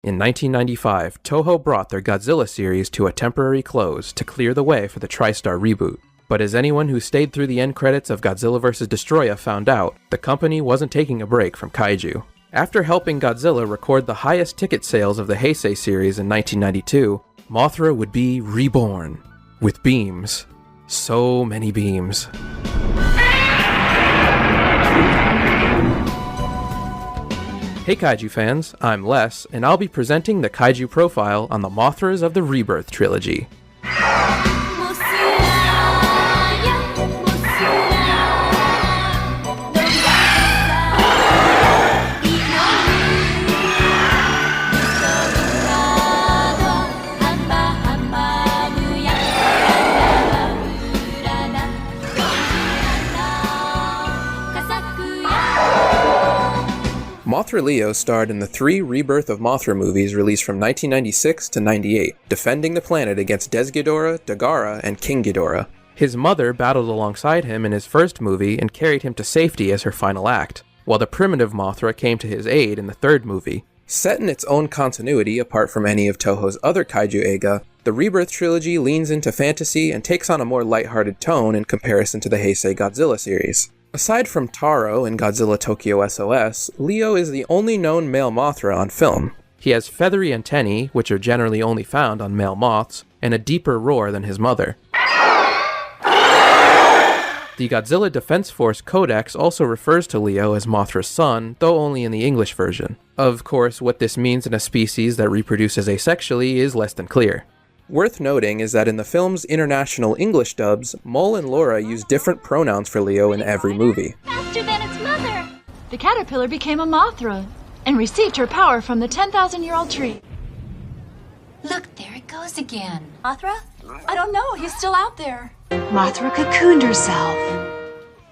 In 1995, Toho brought their Godzilla series to a temporary close to clear the way for the TriStar reboot. But as anyone who stayed through the end credits of Godzilla vs. Destoroyah found out, the company wasn't taking a break from kaiju. After helping Godzilla record the highest ticket sales of the Heisei series in 1992, Mothra would be reborn. With beams. So many beams. Hey Kaiju fans, I'm Les, and I'll be presenting the Kaiju profile on the Mothras of the Rebirth trilogy. Mothra Leo starred in the 3 Rebirth of Mothra movies released from 1996 to 98, defending the planet against Ghidorah, Dagara, and King Ghidorah. His mother battled alongside him in his first movie and carried him to safety as her final act, while the primitive Mothra came to his aid in the 3rd movie. Set in its own continuity apart from any of Toho's other kaiju eiga, the Rebirth trilogy leans into fantasy and takes on a more lighthearted tone in comparison to the Heisei Godzilla series. Aside from Taro in Godzilla Tokyo SOS, Leo is the only known male Mothra on film. He has feathery antennae, which are generally only found on male moths, and a deeper roar than his mother. The Godzilla Defense Force Codex also refers to Leo as Mothra's son, though only in the English version. Of course, what this means in a species that reproduces asexually is less than clear. Worth noting is that in the film's international English dubs, Mole and Laura use different pronouns for Leo in every movie. Faster than its mother! The caterpillar became a Mothra and received her power from the 10,000-year-old tree. Look, there it goes again. Mothra? I don't know, he's still out there. Mothra cocooned herself.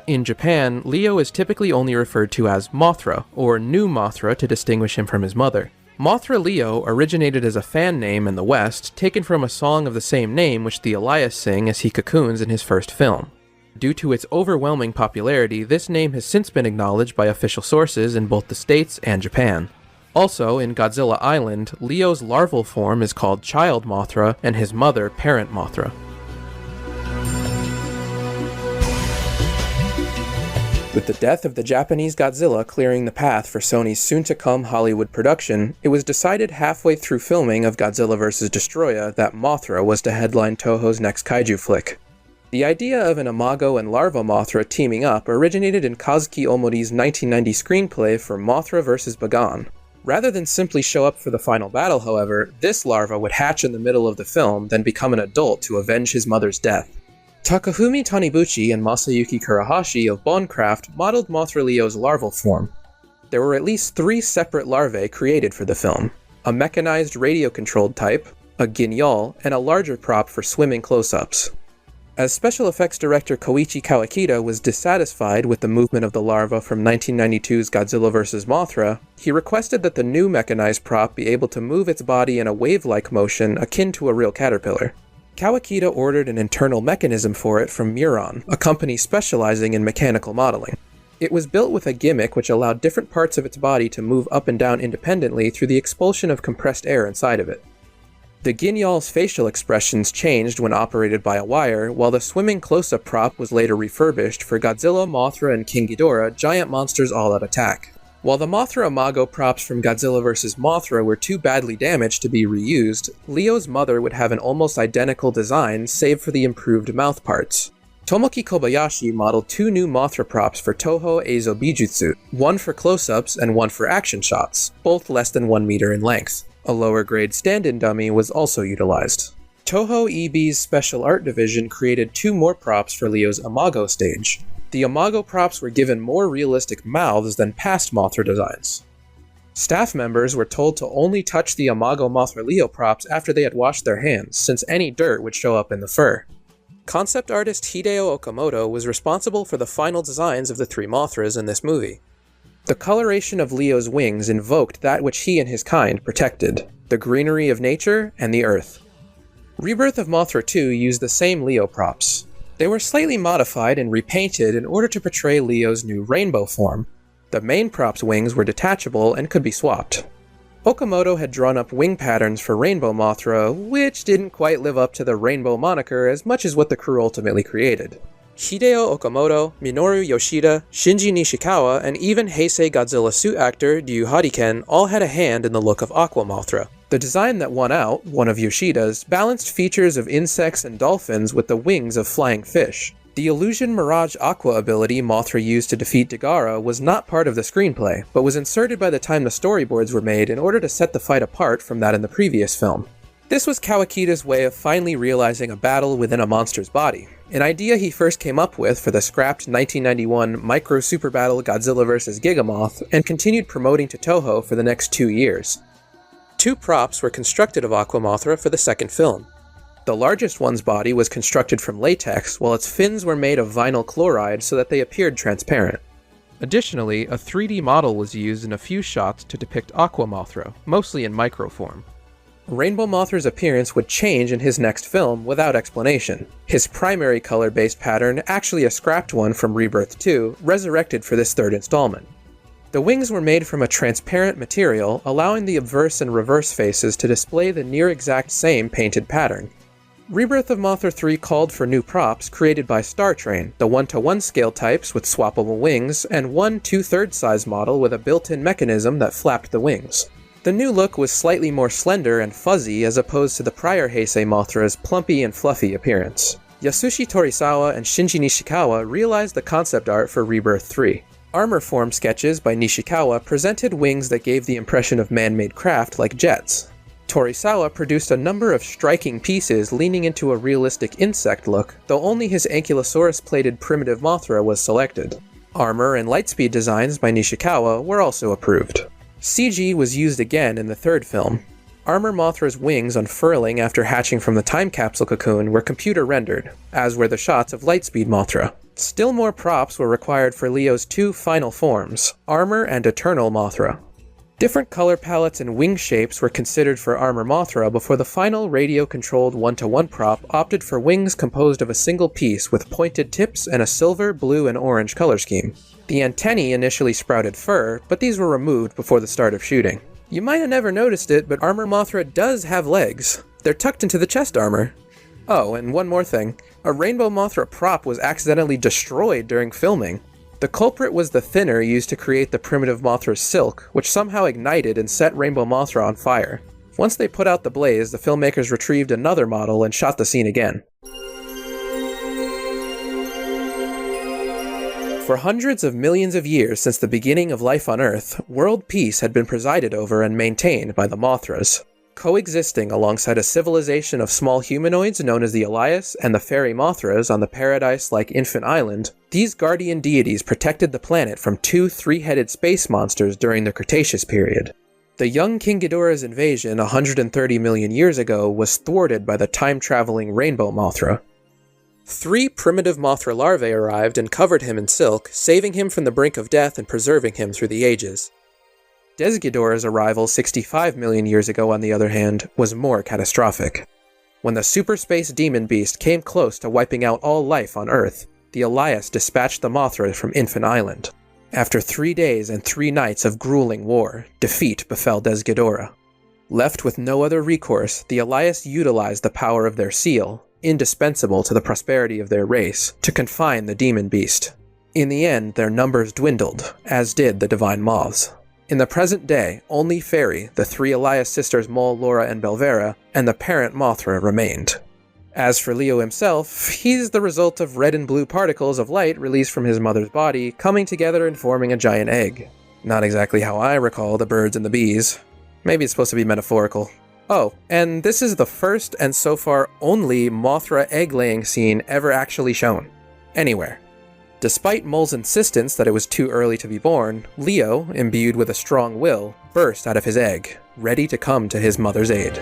In Japan, Leo is typically only referred to as Mothra, or New Mothra to distinguish him from his mother. Mothra Leo originated as a fan name in the West, taken from a song of the same name which the Elias sing as he cocoons in his first film. Due to its overwhelming popularity, this name has since been acknowledged by official sources in both the States and Japan. Also, in Godzilla Island, Leo's larval form is called Child Mothra and his mother Parent Mothra. With the death of the Japanese Godzilla clearing the path for Sony's soon-to-come Hollywood production, it was decided halfway through filming of Godzilla vs. Destoroyah that Mothra was to headline Toho's next kaiju flick. The idea of an imago and larva Mothra teaming up originated in Kazuki Omori's 1990 screenplay for Mothra vs. Bagan. Rather than simply show up for the final battle, however, this larva would hatch in the middle of the film, then become an adult to avenge his mother's death. Takafumi Taniguchi and Masayuki Kurahashi of Bondcraft modeled Mothra Leo's larval form. There were at least 3 separate larvae created for the film: a mechanized radio-controlled type, a guignol, and a larger prop for swimming close-ups. As special effects director Koichi Kawakita was dissatisfied with the movement of the larva from 1992's Godzilla vs. Mothra, he requested that the new mechanized prop be able to move its body in a wave-like motion akin to a real caterpillar. Kawakita ordered an internal mechanism for it from Muron, a company specializing in mechanical modeling. It was built with a gimmick which allowed different parts of its body to move up and down independently through the expulsion of compressed air inside of it. The guignol's facial expressions changed when operated by a wire, while the swimming close-up prop was later refurbished for Godzilla, Mothra, and King Ghidorah Giant Monsters All-Out Attack. While the Mothra imago props from Godzilla vs. Mothra were too badly damaged to be reused, Leo's mother would have an almost identical design save for the improved mouth parts. Tomoki Kobayashi modeled 2 new Mothra props for Toho Eizo Bijutsu, one for close-ups and one for action shots, both less than 1 meter in length. A lower-grade stand-in dummy was also utilized. Toho EB's Special Art Division created 2 more props for Leo's imago stage. The imago props were given more realistic mouths than past Mothra designs. Staff members were told to only touch the imago Mothra Leo props after they had washed their hands, since any dirt would show up in the fur. Concept artist Hideo Okamoto was responsible for the final designs of the 3 Mothras in this movie. The coloration of Leo's wings invoked that which he and his kind protected: the greenery of nature and the earth. Rebirth of Mothra 2 used the same Leo props. They were slightly modified and repainted in order to portray Leo's new rainbow form. The main prop's wings were detachable and could be swapped. Okamoto had drawn up wing patterns for Rainbow Mothra, which didn't quite live up to the Rainbow moniker as much as what the crew ultimately created. Hideo Okamoto, Minoru Yoshida, Shinji Nishikawa, and even Heisei Godzilla suit actor Ryu Hariken all had a hand in the look of Aqua Mothra. The design that won out, one of Yoshida's, balanced features of insects and dolphins with the wings of flying fish. The Illusion Mirage Aqua ability Mothra used to defeat Dagara was not part of the screenplay, but was inserted by the time the storyboards were made in order to set the fight apart from that in the previous film. This was Kawakida's way of finally realizing a battle within a monster's body, an idea he first came up with for the scrapped 1991 Micro Super Battle Godzilla vs. Gigamoth, and continued promoting to Toho for the next 2 years. 2 props were constructed of Aqua Mothra for the second film. The largest one's body was constructed from latex, while its fins were made of vinyl chloride so that they appeared transparent. Additionally, a 3D model was used in a few shots to depict Aqua Mothra, mostly in microform. Rainbow Mothra's appearance would change in his next film without explanation. His primary color-based pattern, actually a scrapped one from Rebirth 2, resurrected for this third installment. The wings were made from a transparent material, allowing the obverse and reverse faces to display the near-exact same painted pattern. Rebirth of Mothra 3 called for new props created by Star Train, the 1:1 scale types with swappable wings, and one 2/3 size model with a built-in mechanism that flapped the wings. The new look was slightly more slender and fuzzy as opposed to the prior Heisei Mothra's plumpy and fluffy appearance. Yasushi Torisawa and Shinji Nishikawa realized the concept art for Rebirth 3. Armor form sketches by Nishikawa presented wings that gave the impression of man-made craft like jets. Torisawa produced a number of striking pieces leaning into a realistic insect look, though only his Ankylosaurus-plated primitive Mothra was selected. Armor and lightspeed designs by Nishikawa were also approved. CG was used again in the third film. Armor Mothra's wings unfurling after hatching from the time capsule cocoon were computer rendered, as were the shots of Lightspeed Mothra. Still more props were required for Leo's 2 final forms, Armor and Eternal Mothra. Different color palettes and wing shapes were considered for Armor Mothra before the final radio-controlled 1:1 prop opted for wings composed of a single piece with pointed tips and a silver, blue, and orange color scheme. The antennae initially sprouted fur, but these were removed before the start of shooting. You might have never noticed it, but Armor Mothra does have legs. They're tucked into the chest armor. Oh, and one more thing. A Rainbow Mothra prop was accidentally destroyed during filming. The culprit was the thinner used to create the primitive Mothra's silk, which somehow ignited and set Rainbow Mothra on fire. Once they put out the blaze, the filmmakers retrieved another model and shot the scene again. For hundreds of millions of years since the beginning of life on Earth, world peace had been presided over and maintained by the Mothras. Coexisting alongside a civilization of small humanoids known as the Elias and the fairy Mothras on the paradise-like Infant Island, these guardian deities protected the planet from 2 3-headed space monsters during the Cretaceous period. The young King Ghidorah's invasion 130 million years ago was thwarted by the time-traveling Rainbow Mothra. 3 primitive Mothra larvae arrived and covered him in silk, saving him from the brink of death and preserving him through the ages. Ghidorah's arrival 65 million years ago, on the other hand, was more catastrophic. When the super space demon beast came close to wiping out all life on Earth, the Elias dispatched the Mothra from Infant Island. After 3 days and 3 nights of grueling war, defeat befell Ghidorah. Left with no other recourse, the Elias utilized the power of their seal, indispensable to the prosperity of their race, to confine the demon beast. In the end, their numbers dwindled, as did the divine moths. In the present day, only Fairy, the 3 Elias sisters Mole, Laura, and Belvera, and the parent Mothra remained. As for Leo himself, he's the result of red and blue particles of light released from his mother's body, coming together and forming a giant egg. Not exactly how I recall the birds and the bees. Maybe it's supposed to be metaphorical. Oh, and this is the first and so far only Mothra egg-laying scene ever actually shown. Anywhere. Despite Mole's insistence that it was too early to be born, Leo, imbued with a strong will, burst out of his egg, ready to come to his mother's aid.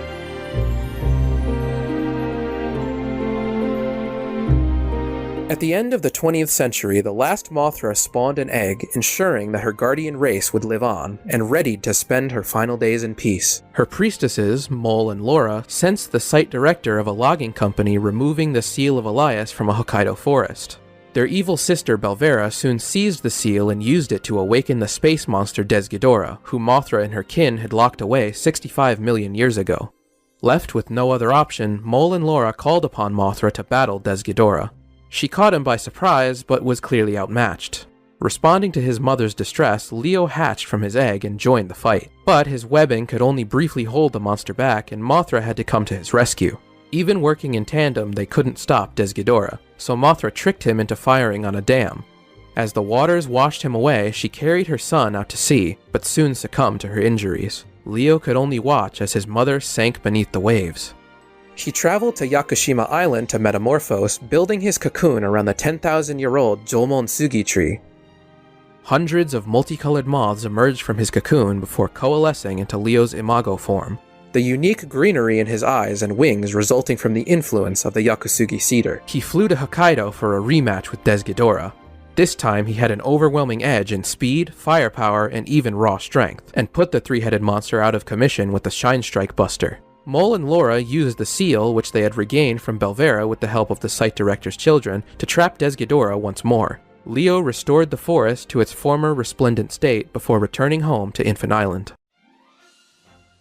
At the end of the 20th century, the last Mothra spawned an egg, ensuring that her guardian race would live on, and readied to spend her final days in peace. Her priestesses, Mole and Laura, sensed the site director of a logging company removing the seal of Elias from a Hokkaido forest. Their evil sister Belvera soon seized the seal and used it to awaken the space monster Desghidorah, who Mothra and her kin had locked away 65 million years ago. Left with no other option, Mole and Laura called upon Mothra to battle Desghidorah. She caught him by surprise, but was clearly outmatched. Responding to his mother's distress, Leo hatched from his egg and joined the fight. But his webbing could only briefly hold the monster back, and Mothra had to come to his rescue. Even working in tandem, they couldn't stop Desghidorah, so Mothra tricked him into firing on a dam. As the waters washed him away, she carried her son out to sea, but soon succumbed to her injuries. Leo could only watch as his mother sank beneath the waves. He traveled to Yakushima Island to metamorphose, building his cocoon around the 10,000-year-old Jomon Sugi tree. Hundreds of multicolored moths emerged from his cocoon before coalescing into Leo's imago form, the unique greenery in his eyes and wings resulting from the influence of the Yakusugi cedar. He flew to Hokkaido for a rematch with Desghidorah. This time he had an overwhelming edge in speed, firepower, and even raw strength, and put the three-headed monster out of commission with the Shine Strike Buster. Mole and Laura used the seal, which they had regained from Belvera with the help of the site director's children, to trap Desghidorah once more. Leo restored the forest to its former resplendent state before returning home to Infant Island.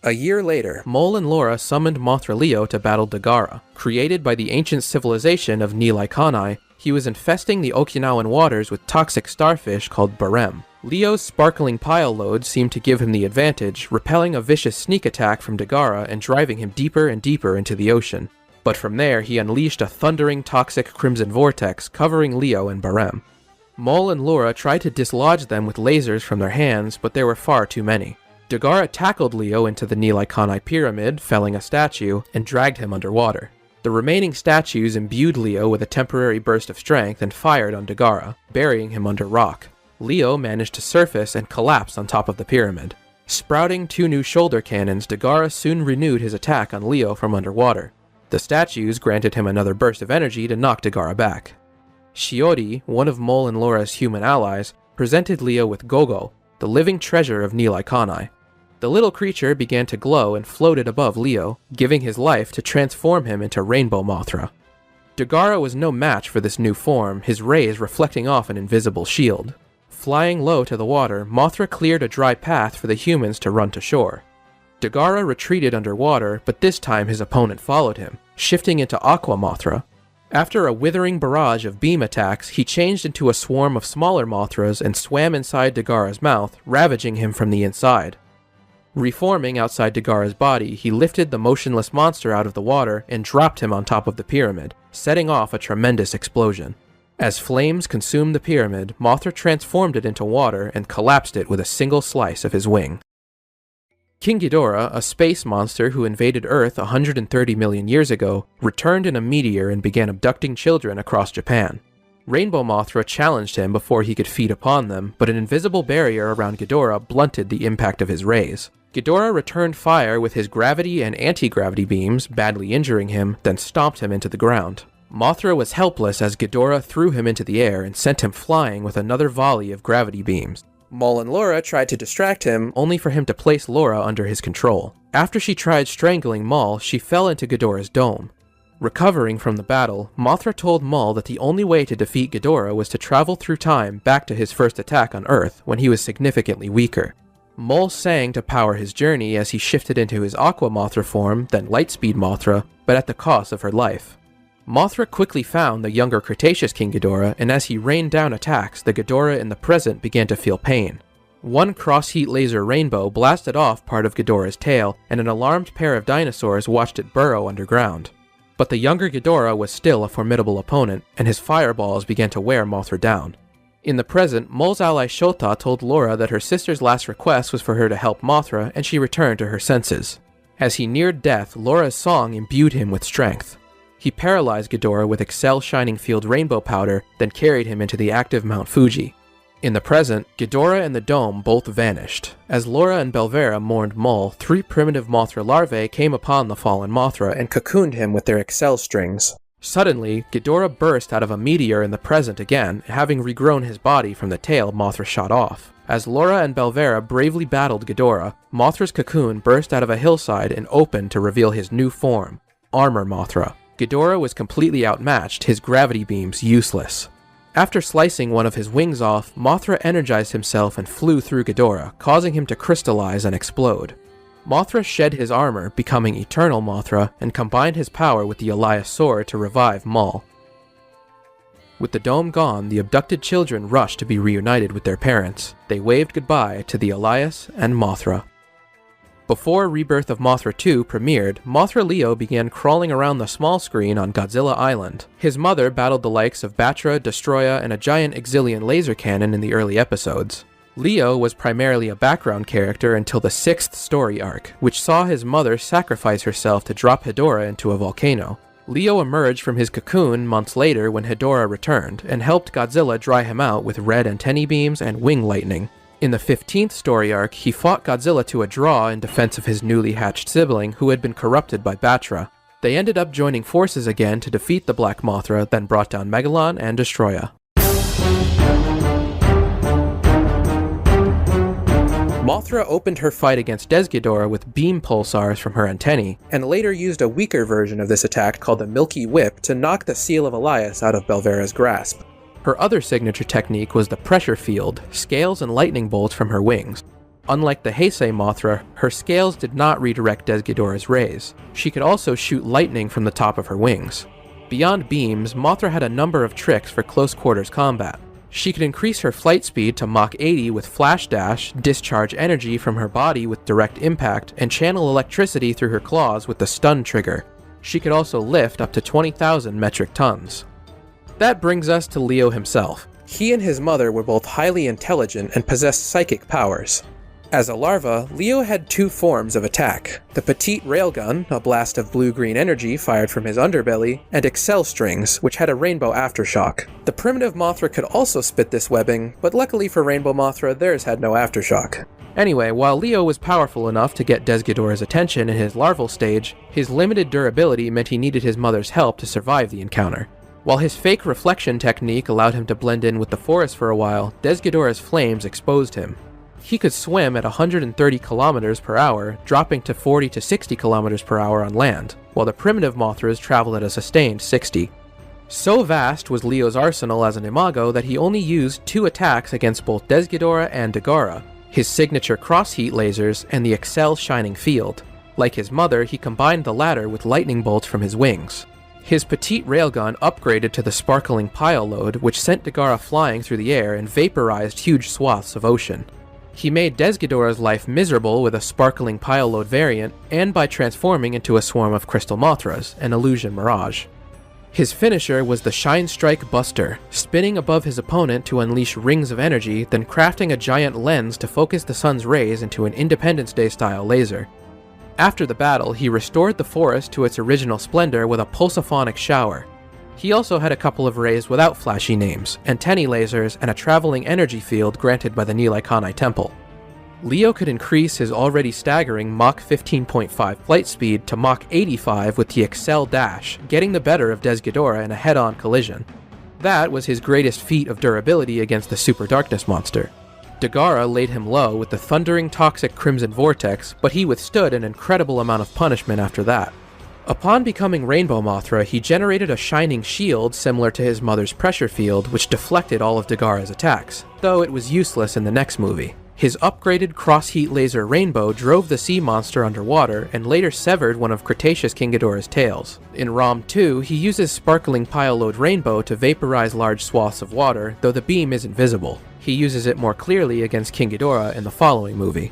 A year later, Mole and Laura summoned Mothra Leo to battle Dagara. Created by the ancient civilization of Nilai Kanai, he was infesting the Okinawan waters with toxic starfish called barem. Leo's sparkling pile load seemed to give him the advantage, repelling a vicious sneak attack from Dagara and driving him deeper and deeper into the ocean. But from there, he unleashed a thundering toxic crimson vortex covering Leo and barem. Mole and Laura tried to dislodge them with lasers from their hands, but there were far too many. Dagara tackled Leo into the Nilai Kanai pyramid, felling a statue, and dragged him underwater. The remaining statues imbued Leo with a temporary burst of strength and fired on Dagara, burying him under rock. Leo managed to surface and collapse on top of the pyramid. Sprouting two new shoulder cannons, Dagara soon renewed his attack on Leo from underwater. The statues granted him another burst of energy to knock Dagara back. Shiori, one of Mole and Laura's human allies, presented Leo with Gogo, the living treasure of Nilai Kanai. The little creature began to glow and floated above Leo, giving his life to transform him into Rainbow Mothra. Dagara was no match for this new form, his rays reflecting off an invisible shield. Flying low to the water, Mothra cleared a dry path for the humans to run to shore. Dagara retreated underwater, but this time his opponent followed him, shifting into Aqua Mothra. After a withering barrage of beam attacks, he changed into a swarm of smaller Mothras and swam inside Dagara's mouth, ravaging him from the inside. Reforming outside Dagara's body, he lifted the motionless monster out of the water and dropped him on top of the pyramid, setting off a tremendous explosion. As flames consumed the pyramid, Mothra transformed it into water and collapsed it with a single slice of his wing. King Ghidorah, a space monster who invaded Earth 130 million years ago, returned in a meteor and began abducting children across Japan. Rainbow Mothra challenged him before he could feed upon them, but an invisible barrier around Ghidorah blunted the impact of his rays. Ghidorah returned fire with his gravity and anti-gravity beams, badly injuring him, then stomped him into the ground. Mothra was helpless as Ghidorah threw him into the air and sent him flying with another volley of gravity beams. Mole and Laura tried to distract him, only for him to place Laura under his control. After she tried strangling Mole, she fell into Ghidorah's dome. Recovering from the battle, Mothra told Mole that the only way to defeat Ghidorah was to travel through time back to his first attack on Earth, when he was significantly weaker. Mole sang to power his journey as he shifted into his Aqua Mothra form, then Lightspeed Mothra, but at the cost of her life. Mothra quickly found the younger Cretaceous King Ghidorah, and as he rained down attacks, the Ghidorah in the present began to feel pain. One cross-heat laser rainbow blasted off part of Ghidorah's tail, and an alarmed pair of dinosaurs watched it burrow underground. But the younger Ghidorah was still a formidable opponent, and his fireballs began to wear Mothra down. In the present, Mole's ally Shota told Laura that her sister's last request was for her to help Mothra, and she returned to her senses. As he neared death, Laura's song imbued him with strength. He paralyzed Ghidorah with Excel Shining Field rainbow powder, then carried him into the active Mount Fuji. In the present, Ghidorah and the dome both vanished. As Laura and Belvera mourned Mole, 3 primitive Mothra larvae came upon the fallen Mothra and cocooned him with their Excel strings. Suddenly, Ghidorah burst out of a meteor in the present again, having regrown his body from the tail Mothra shot off. As Laura and Belvera bravely battled Ghidorah, Mothra's cocoon burst out of a hillside and opened to reveal his new form, Armor Mothra. Ghidorah was completely outmatched, his gravity beams useless. After slicing one of his wings off, Mothra energized himself and flew through Ghidorah, causing him to crystallize and explode. Mothra shed his armor, becoming Eternal Mothra, and combined his power with the Elias sword to revive Maul. With the dome gone, the abducted children rushed to be reunited with their parents. They waved goodbye to the Elias and Mothra. Before Rebirth of Mothra 2 premiered, Mothra Leo began crawling around the small screen on Godzilla Island. His mother battled the likes of Batra, Destroya, and a giant Exilian laser cannon in the early episodes. Leo was primarily a background character until the 6th story arc, which saw his mother sacrifice herself to drop Hedorah into a volcano. Leo emerged from his cocoon months later when Hedorah returned, and helped Godzilla dry him out with red antennae beams and wing lightning. In the 15th story arc, he fought Godzilla to a draw in defense of his newly hatched sibling who had been corrupted by Batra. They ended up joining forces again to defeat the Black Mothra, then brought down Megalon and Destroya. Mothra opened her fight against Ghidorah with beam pulsars from her antennae, and later used a weaker version of this attack called the Milky Whip to knock the Seal of Elias out of Belvera's grasp. Her other signature technique was the pressure field, scales and lightning bolts from her wings. Unlike the Heisei Mothra, her scales did not redirect Ghidorah's rays. She could also shoot lightning from the top of her wings. Beyond beams, Mothra had a number of tricks for close quarters combat. She could increase her flight speed to Mach 80 with flash dash, discharge energy from her body with direct impact, and channel electricity through her claws with the stun trigger. She could also lift up to 20,000 metric tons. That brings us to Leo himself. He and his mother were both highly intelligent and possessed psychic powers. As a larva, Leo had two forms of attack: the Petite Railgun, a blast of blue-green energy fired from his underbelly, and Excel Strings, which had a rainbow aftershock. The primitive Mothra could also spit this webbing, but luckily for Rainbow Mothra, theirs had no aftershock. Anyway, while Leo was powerful enough to get Ghidorah's attention in his larval stage, his limited durability meant he needed his mother's help to survive the encounter. While his fake reflection technique allowed him to blend in with the forest for a while, Ghidorah's flames exposed him. He could swim at 130 kilometers per hour, dropping to 40 to 60 kilometers per hour on land, while the primitive Mothras traveled at a sustained 60. So vast was Leo's arsenal as an imago that he only used 2 attacks against both Ghidorah and Dagara, his signature cross-heat lasers and the Excel Shining Field. Like his mother, he combined the latter with lightning bolts from his wings. His Petite Railgun upgraded to the Sparkling Pile Load, which sent Dagara flying through the air and vaporized huge swaths of ocean. He made Ghidorah's life miserable with a Sparkling Pile Load variant, and by transforming into a swarm of Crystal Mothras, an illusion mirage. His finisher was the Shine Strike Buster, spinning above his opponent to unleash rings of energy, then crafting a giant lens to focus the sun's rays into an Independence Day-style laser. After the battle, he restored the forest to its original splendor with a pulsophonic shower. He also had a couple of rays without flashy names, antennae lasers, and a traveling energy field granted by the Nilai Temple. Leo could increase his already staggering Mach 15.5 flight speed to Mach 85 with the Excel Dash, getting the better of Ghidorah in a head-on collision. That was his greatest feat of durability against the Super Darkness monster. Dagara laid him low with the thundering toxic Crimson Vortex, but he withstood an incredible amount of punishment after that. Upon becoming Rainbow Mothra, he generated a shining shield similar to his mother's pressure field, which deflected all of Dagara's attacks, though it was useless in the next movie. His upgraded cross-heat laser Rainbow drove the sea monster underwater and later severed one of Cretaceous King Ghidorah's tails. In ROM 2, he uses Sparkling Pile Load Rainbow to vaporize large swaths of water, though the beam isn't visible. He uses it more clearly against King Ghidorah in the following movie.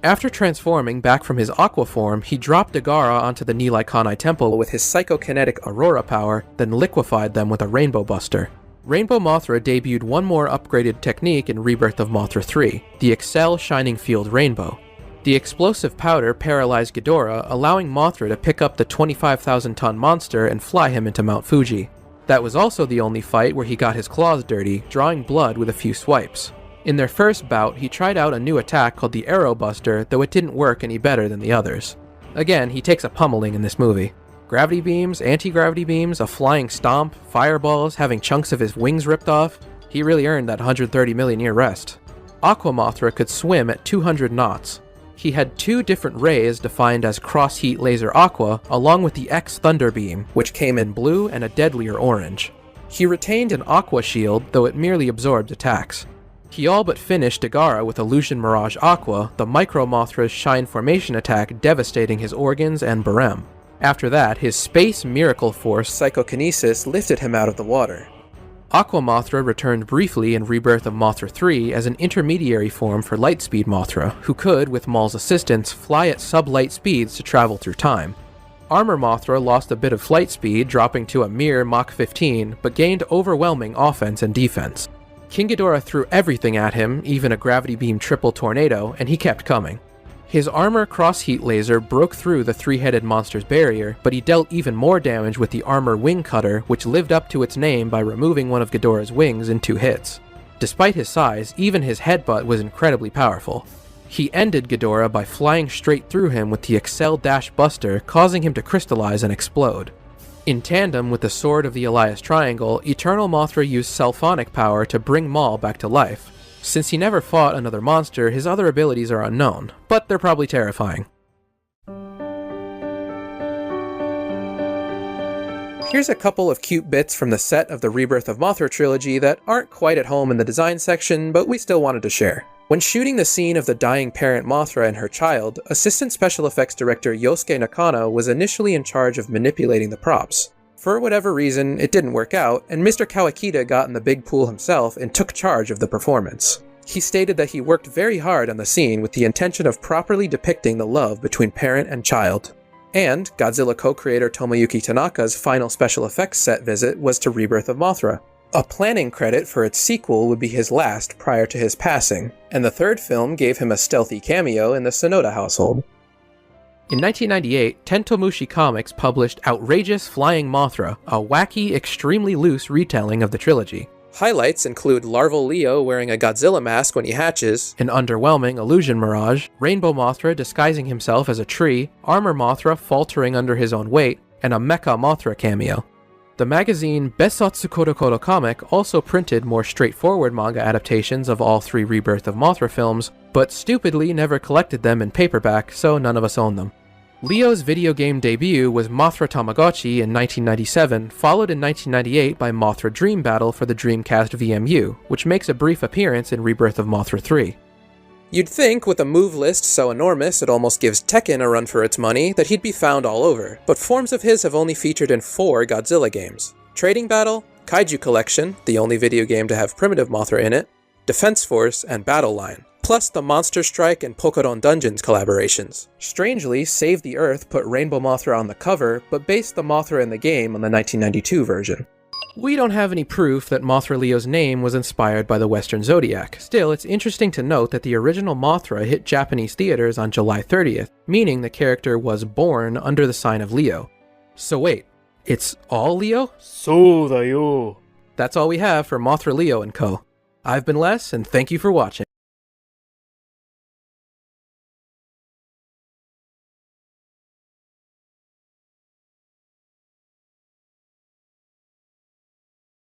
After transforming back from his Aqua form, he dropped Dagara onto the Nilai Temple with his psychokinetic Aurora power, then liquefied them with a Rainbow Buster. Rainbow Mothra debuted one more upgraded technique in Rebirth of Mothra 3, the Excel Shining Field Rainbow. The explosive powder paralyzed Ghidorah, allowing Mothra to pick up the 25,000-ton monster and fly him into Mount Fuji. That was also the only fight where he got his claws dirty, drawing blood with a few swipes. In their first bout, he tried out a new attack called the Arrow Buster, though it didn't work any better than the others. Again, he takes a pummeling in this movie. Gravity beams, anti-gravity beams, a flying stomp, fireballs, having chunks of his wings ripped off. He really earned that 130 million year rest. Aqua Mothra could swim at 200 knots. He had 2 different rays defined as Cross-Heat Laser Aqua, along with the X Thunder Beam, which came in blue and a deadlier orange. He retained an Aqua Shield, though it merely absorbed attacks. He all but finished Dagara with Illusion Mirage Aqua, the Micro Mothra's Shine Formation attack devastating his organs and Barem. After that, his Space Miracle Force Psychokinesis lifted him out of the water. Aqua Mothra returned briefly in Rebirth of Mothra 3 as an intermediary form for Lightspeed Mothra, who could, with Maul's assistance, fly at sub-light speeds to travel through time. Armor Mothra lost a bit of flight speed, dropping to a mere Mach 15, but gained overwhelming offense and defense. King Ghidorah threw everything at him, even a gravity beam triple tornado, and he kept coming. His armor cross-heat laser broke through the three-headed monster's barrier, but he dealt even more damage with the armor wing cutter, which lived up to its name by removing one of Ghidorah's wings in 2 hits. Despite his size, even his headbutt was incredibly powerful. He ended Ghidorah by flying straight through him with the Excel Dash Buster, causing him to crystallize and explode. In tandem with the Sword of the Elias Triangle, Eternal Mothra used Selphonic power to bring Maul back to life. Since he never fought another monster, his other abilities are unknown, but they're probably terrifying. Here's a couple of cute bits from the set of the Rebirth of Mothra trilogy that aren't quite at home in the design section, but we still wanted to share. When shooting the scene of the dying parent Mothra and her child, Assistant Special Effects Director Yosuke Nakano was initially in charge of manipulating the props. For whatever reason, it didn't work out, and Mr. Kawakita got in the big pool himself and took charge of the performance. He stated that he worked very hard on the scene with the intention of properly depicting the love between parent and child. And Godzilla co-creator Tomoyuki Tanaka's final special effects set visit was to Rebirth of Mothra. A planning credit for its sequel would be his last prior to his passing, and the third film gave him a stealthy cameo in the Sonoda household. In 1998, Tentomushi Comics published Outrageous Flying Mothra, a wacky, extremely loose retelling of the trilogy. Highlights include Larval Leo wearing a Godzilla mask when he hatches, an underwhelming Illusion Mirage, Rainbow Mothra disguising himself as a tree, Armor Mothra faltering under his own weight, and a Mecha Mothra cameo. The magazine Bessotsu Kodokoro Comic also printed more straightforward manga adaptations of all 3 Rebirth of Mothra films, but stupidly never collected them in paperback, so none of us own them. Leo's video game debut was Mothra Tamagotchi in 1997, followed in 1998 by Mothra Dream Battle for the Dreamcast VMU, which makes a brief appearance in Rebirth of Mothra 3. You'd think, with a move list so enormous it almost gives Tekken a run for its money, that he'd be found all over, but forms of his have only featured in 4 Godzilla games. Trading Battle, Kaiju Collection, the only video game to have Primitive Mothra in it, Defense Force, and Battle Line, plus the Monster Strike and Pokémon Dungeons collaborations. Strangely, Save the Earth put Rainbow Mothra on the cover, but based the Mothra in the game on the 1992 version. We don't have any proof that Mothra Leo's name was inspired by the Western Zodiac. Still, it's interesting to note that the original Mothra hit Japanese theaters on July 30th, meaning the character was born under the sign of Leo. So wait, it's all Leo? そうだよ。 That's all we have for Mothra Leo & Co. I've been Les, and thank you for watching.